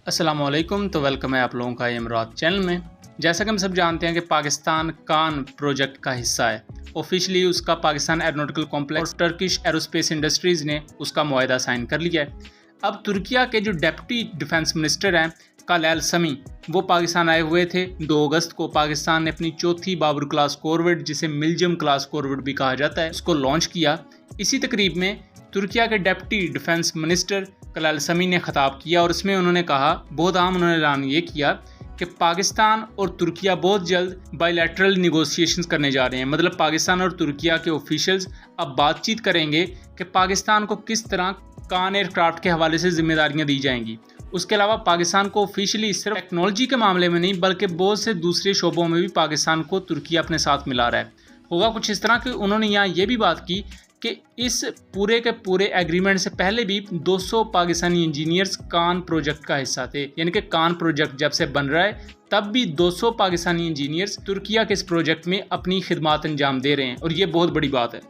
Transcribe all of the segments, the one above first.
अस्सलामुअलैकुम। तो वेलकम है आप लोगों का इमरात चैनल में। जैसा कि हम सब जानते हैं कि पाकिस्तान कान प्रोजेक्ट का हिस्सा है। ऑफिशियली उसका पाकिस्तान एरोनॉटिकल कॉम्प्लेक्स और टर्किश एरोस्पेस इंडस्ट्रीज़ ने उसका मुआहदा साइन कर लिया है। अब तुर्किया के जो डिप्टी डिफेंस मिनिस्टर हैं कलाल समी, वो पाकिस्तान आए हुए थे। 2 अगस्त को पाकिस्तान ने अपनी चौथी बाबर क्लास कॉरवेट, जिसे मिल्जियम क्लास कॉरवेट भी कहा जाता है, उसको लॉन्च किया। इसी तकरीब में तुर्किया के डिप्टी डिफेंस मिनिस्टर कलाल समी ने खिताब किया और इसमें उन्होंने कहा, बहुत अहम उन्होंने ऐलान ये किया कि पाकिस्तान और तुर्किया बहुत जल्द बायलैटरल निगोशिएशंस करने जा रहे हैं। मतलब पाकिस्तान और तुर्किया के ऑफिशियल्स अब बातचीत करेंगे कि पाकिस्तान को किस तरह कान एयरक्राफ्ट के हवाले से जिम्मेदारियां दी जाएंगी। उसके अलावा पाकिस्तान को ऑफिशियली सिर्फ टेक्नोलॉजी के मामले में नहीं बल्कि बहुत से दूसरे शोबों में भी पाकिस्तान को तुर्किया अपने साथ मिला रहा है। होगा कुछ इस तरह कि उन्होंने यहाँ ये भी बात की कि इस पूरे के पूरे एग्रीमेंट से पहले भी 200 पाकिस्तानी इंजीनियर्स कान प्रोजेक्ट का हिस्सा थे। यानी कि कान प्रोजेक्ट जब से बन रहा है तब भी 200 पाकिस्तानी इंजीनियर्स तुर्किया के इस प्रोजेक्ट में अपनी खिदमत अंजाम दे रहे हैं और ये बहुत बड़ी बात है।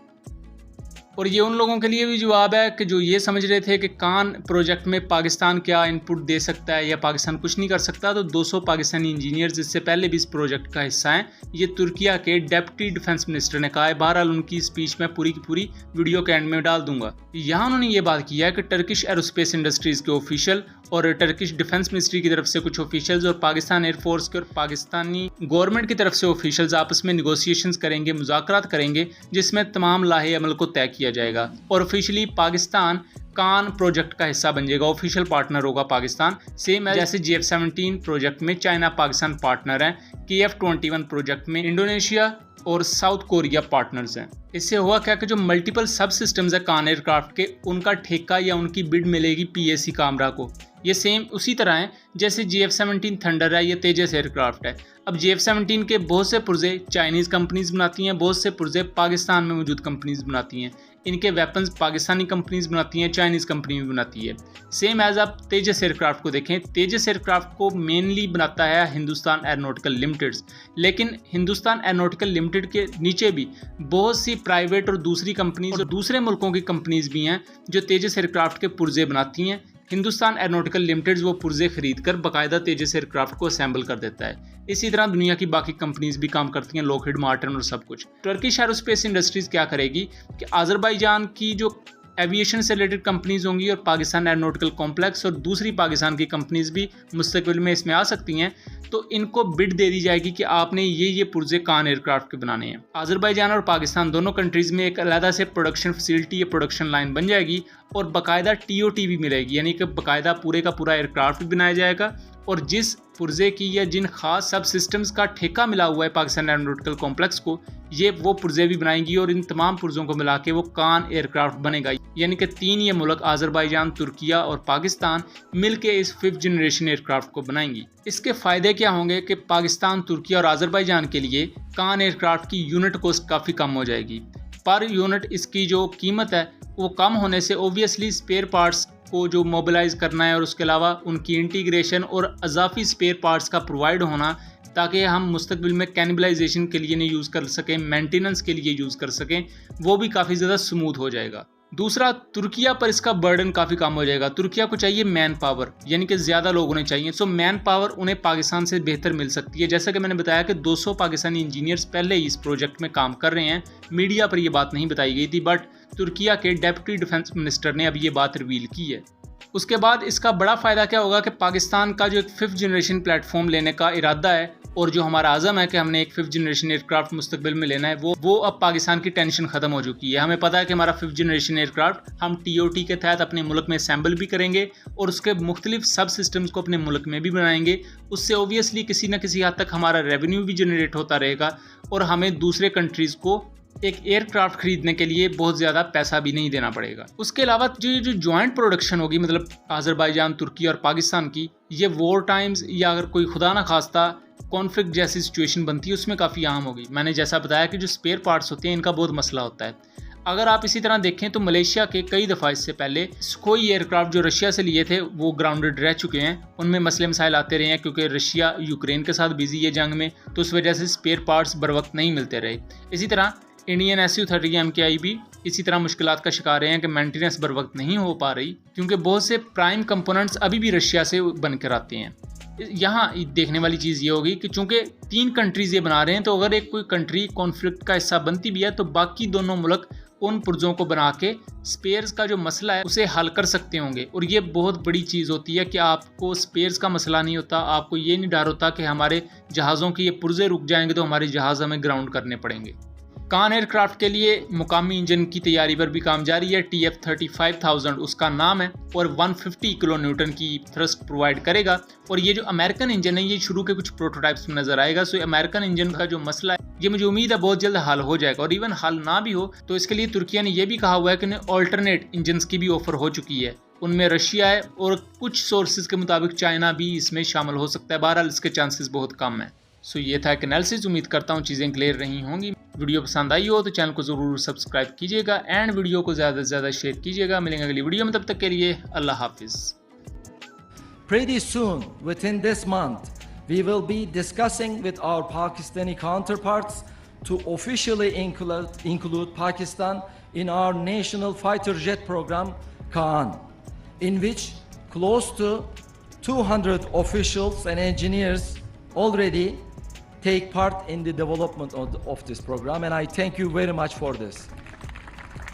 और ये उन लोगों के लिए भी जवाब है कि जो ये समझ रहे थे कि कान प्रोजेक्ट में पाकिस्तान क्या इनपुट दे सकता है या पाकिस्तान कुछ नहीं कर सकता। तो 200 पाकिस्तानी इंजीनियर्स इससे पहले भी इस प्रोजेक्ट का हिस्सा हैं। ये तुर्किया के डिप्टी डिफेंस मिनिस्टर ने कहा है। बहरहाल उनकी स्पीच में पूरी की पूरी वीडियो के एंड में डाल दूंगा। यहाँ उन्होंने ये बात की है कि टर्किश एरोस्पेस इंडस्ट्रीज़ के ऑफिशियल और टर्किश डिफेंस मिनिस्ट्री की तरफ से कुछ ऑफिशियल्स और पाकिस्तान एयरफोर्स के और पाकिस्तानी गवर्नमेंट की तरफ से ऑफिशियल्स आपस में निगोशिएशंस करेंगे, मुज़ाकरात करेंगे, जिसमें तमाम लाहे अमल को तय किया जाएगा और ऑफिशियली पाकिस्तान कान प्रोजेक्ट का हिस्सा बन जाएगा। ऑफिशियल पार्टनर होगा पाकिस्तान, सेम जैसे GF-17 प्रोजेक्ट में चाइना पाकिस्तान पार्टनर है, KF-21 प्रोजेक्ट में इंडोनेशिया और साउथ कोरिया पार्टनर्स हैं। इससे हुआ क्या कि जो मल्टीपल सब सिस्टम्स है कान एयरक्राफ्ट के, उनका ठेका या उनकी बिड मिलेगी PAC कामरा को। ये सेम उसी तरह है जैसे GF-17 थंडर है, ये तेजस एयरक्राफ्ट है। अब GF-17 के बहुत से पुर्जे चाइनीज़ कंपनीज बनाती हैं, बहुत से पुर्जे पाकिस्तान में मौजूद कंपनीज बनाती हैं। इनके वेपन्स पाकिस्तानी कंपनीज बनाती हैं, चाइनीज़ कंपनी भी बनाती है। सेम एज आप तेजस एयरक्राफ्ट को देखें, तेजस एयरक्राफ्ट को मेनली बनाता है हिंदुस्तान एरोनॉटिकल लिमिटेड, लेकिन हिंदुस्तान एरोनॉटिकल लिमिटेड के नीचे भी बहुत सी प्राइवेट और दूसरी कंपनीज और दूसरे मुल्कों की कंपनीज भी हैं जो तेजस एयरक्राफ्ट के पुर्जे बनाती हैं। हिंदुस्तान एरोनॉटिकल लिमिटेड वो पुर्जे खरीद कर बाकायदा तेजस एयरक्राफ्ट को असेंबल कर देता है। इसी तरह दुनिया की बाकी कंपनीज भी काम करती हैं, लॉकहीड मार्टिन और सब कुछ। टर्किश एरोस्पेस इंडस्ट्रीज क्या करेगी कि अजरबैजान की जो एविएशन से रिलेटेड कंपनीज होंगी और पाकिस्तान एरोनॉटिकल कॉम्प्लेक्स और दूसरी पाकिस्तान की कंपनीज भी मुस्तकबिल में इसमें आ सकती हैं, तो इनको बिड दे दी जाएगी कि आपने ये पुर्जे कान एयरक्राफ्ट के बनाने हैं। अजरबैजान और पाकिस्तान दोनों कंट्रीज़ में एक अलग से प्रोडक्शन फैसिलिटी या प्रोडक्शन लाइन बन जाएगी और बाकायदा TOT भी मिलेगी, यानी कि बाकायदा पूरे का पूरा एयरक्राफ्ट भी बनाया जाएगा। और जिस पुर्जे की या जिन खास सब सिस्टम्स का ठेका मिला हुआ है पाकिस्तान एरोनॉटिकल कॉम्प्लेक्स को, ये वो पुर्जे भी बनाएंगी और इन तमाम पुर्जों को मिला के वो कान एयरक्राफ्ट बनेगा। यानी कि 3 ये मुल्क अजरबैजान, तुर्किया और पाकिस्तान मिलके इस 5th जनरेशन एयरक्राफ्ट को बनाएंगी। इसके फ़ायदे क्या होंगे कि पाकिस्तान, तुर्किया और अजरबैजान के लिए कान एयरक्राफ्ट की यूनिट कॉस्ट काफ़ी कम हो जाएगी। पर यूनिट इसकी जो कीमत है वो कम होने से ओबियसली स्पेयर पार्ट्स को जो मोबिलाइज करना है और उसके अलावा उनकी इंटीग्रेशन और अजाफी स्पेयर पार्ट्स का प्रोवाइड होना, ताकि हम मुस्तकबिल में कैनिबलाइजेशन के लिए नहीं यूज़ कर सकें, मेंटेनेंस के लिए यूज़ कर सकें, वो भी काफ़ी ज़्यादा स्मूथ हो जाएगा। दूसरा, तुर्किया पर इसका बर्डन काफ़ी कम हो जाएगा। तुर्किया को चाहिए मैन पावर, यानी कि ज़्यादा लोग उन्हें चाहिए। सो मैन पावर उन्हें पाकिस्तान से बेहतर मिल सकती है। जैसा कि मैंने बताया कि 200 पाकिस्तानी इंजीनियर्स पहले ही इस प्रोजेक्ट में काम कर रहे हैं। मीडिया पर यह बात नहीं बताई गई थी, बट तुर्किया के डिप्टी डिफेंस मिनिस्टर ने अब ये बात रिवील की है। उसके बाद इसका बड़ा फ़ायदा क्या होगा कि पाकिस्तान का जो एक 5th जनरेशन प्लेटफॉर्म लेने का इरादा है और जो हमारा आज़म है कि हमने एक 5th जनरेशन एयरक्राफ्ट मुस्तकबिल में लेना है, वो अब पाकिस्तान की टेंशन ख़त्म हो चुकी है। हमें पता है कि हमारा 5th जनरेशन एयरक्राफ्ट हम TOT के तहत अपने मुल्क में असेंबल भी करेंगे और उसके मुख्तलिफ सब सिस्टम्स को अपने मुल्क में भी बनाएंगे। उससे ओबियसली किसी न किसी हद तक हमारा रेवेन्यू भी जनरेट होता रहेगा और हमें दूसरे कंट्रीज़ को एक एयरक्राफ्ट खरीदने के लिए बहुत ज़्यादा पैसा भी नहीं देना पड़ेगा। उसके अलावा जो जॉइंट प्रोडक्शन होगी, मतलब अजरबैजान, तुर्की और पाकिस्तान की, ये वॉर टाइम्स या अगर कोई खुदा ना खास्ता कॉन्फ्लिक्ट जैसी सिचुएशन बनती है उसमें काफ़ी अहम होगी। मैंने जैसा बताया कि जो स्पेयर पार्ट्स होते हैं इनका बहुत मसला होता है। अगर आप इसी तरह देखें तो मलेशिया के कई दफ़ा इससे पहले सुखोई एयरक्राफ्ट जो रशिया से लिए थे वो ग्राउंडेड रह चुके हैं। उनमें मसले मसाइल आते रहे हैं क्योंकि रशिया यूक्रेन के साथ बिजी है जंग में, तो उस वजह से स्पेयर पार्ट्स बर वक्त नहीं मिलते रहे। इसी तरह इंडियन SU-30 MKI भी इसी तरह मुश्किलात का शिकार रहे हैं कि मेंटेनेंस बर वक्त नहीं हो पा रही, क्योंकि बहुत से प्राइम कंपोनेंट्स अभी भी रशिया से बनकर आते हैं। यहाँ देखने वाली चीज़ ये होगी कि चूंकि 3 कंट्रीज ये बना रहे हैं, तो अगर एक कोई कंट्री कॉन्फ्लिक्ट का हिस्सा बनती भी है तो बाकी दोनों मुल्क उन पुर्जों को बना के स्पेयर्स का जो मसला है उसे हल कर सकते होंगे। और ये बहुत बड़ी चीज़ होती है कि आपको स्पेयर्स का मसला नहीं होता, आपको ये नहीं डर होता कि हमारे जहाज़ों के ये पुर्जे रुक जाएंगे तो हमारे जहाज़ हमें ग्राउंड करने पड़ेंगे। कान एयरक्राफ्ट के लिए मुकामी इंजन की तैयारी पर भी काम जारी है। TF-35,000 उसका नाम है और 150 किलो न्यूटन की थ्रस्ट प्रोवाइड करेगा। और ये जो अमेरिकन इंजन है ये शुरू के कुछ प्रोटोटाइप्स में नजर आएगा। सो अमेरिकन इंजन का जो मसला है ये मुझे उम्मीद है बहुत जल्द हल हो जाएगा। और इवन हल ना भी हो तो इसके लिए तुर्किया ने यह भी कहा हुआ है कि उन्हें ऑल्टरनेट इंजन की भी ऑफर हो चुकी है। उनमें रशिया है और कुछ सोर्सेज के मुताबिक चाइना भी इसमें शामिल हो सकता है। बहरहाल इसके चांसेस बहुत कम है। सो ये था एक एनालिसिस। उम्मीद करता हूँ चीज़ें क्लियर रही होंगी। वीडियो पसंद आई हो तो चैनल को ज़रूर सब्सक्राइब कीजिएगा एंड वीडियो को ज़्यादा से ज़्यादा शेयर कीजिएगा। मिलेंगे अगली वीडियो में, तब तक के लिए अल्लाह हाफिज़। Pretty soon, within this month, we will be discussing with our Pakistani counterparts to officially include Pakistan in our national fighter jet program, Kaan, in which close to 200 officials and engineers already take part in the development of this program, and I thank you very much for this.